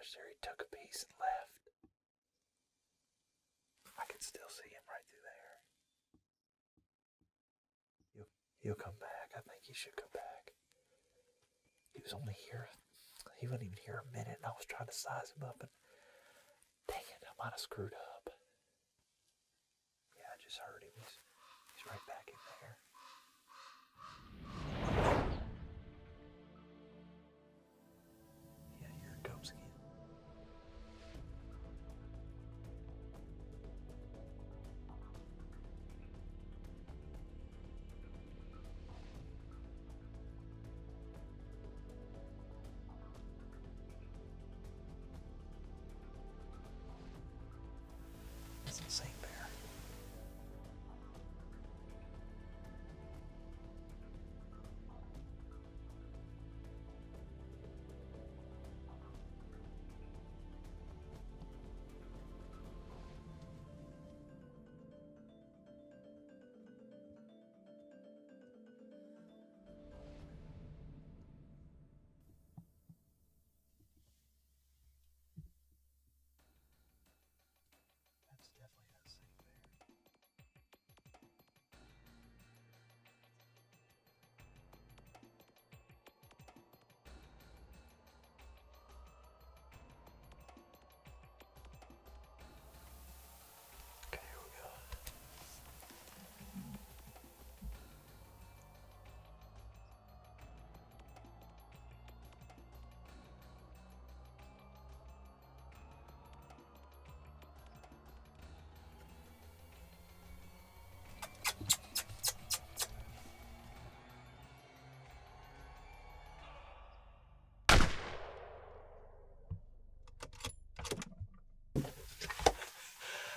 course, there he took a piece and left. I can still see him right through there. He'll come back. I think he should come back. He was only here. He wasn't even here a minute, and I was trying to size him up, and dang it, I might have screwed up. Yeah, I just heard him. He's right back in there. Yeah, here it comes again. It's the same bear. That's definitely that same bear. Okay, here we go.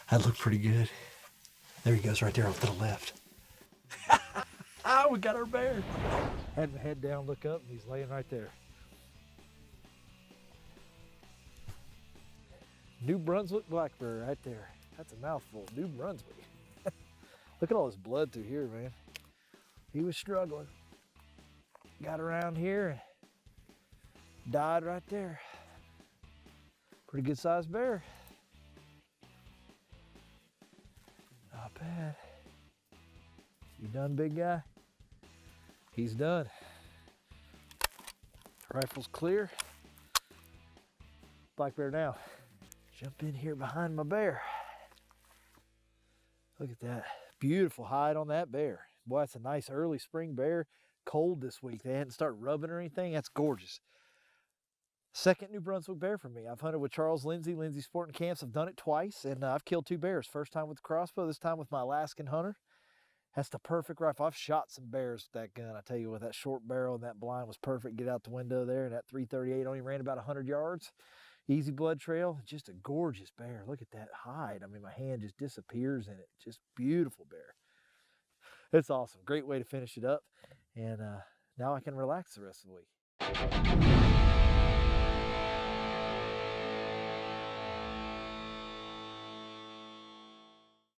That looked pretty good. There he goes right there off to the left. Ah, we got our bear. Had my head down, look up, and he's laying right there. New Brunswick black bear right there. That's a mouthful. New Brunswick. Look at all this blood through here, man. He was struggling. Got around here and died right there. Pretty good sized bear. Not bad. You done, big guy? He's done. Rifle's clear. Black bear now. Jump in here behind my bear. Look at that. Beautiful hide on that bear. Boy, that's a nice early spring bear. Cold this week. They hadn't started rubbing or anything. That's gorgeous. Second New Brunswick bear for me. I've hunted with Charles Lindsay, Lindsay Sporting Camps. I've done it twice, and I've killed 2 bears. First time with the crossbow, this time with my Alaskan Hunter. That's the perfect rifle. I've shot some bears with that gun. I tell you what, that short barrel and that blind was perfect. Get out the window there, and that .338 only ran about 100 yards. Easy blood trail. Just a gorgeous bear. Look at that hide. I mean, my hand just disappears in it. Just beautiful bear. It's awesome. Great way to finish it up. And now I can relax the rest of the week.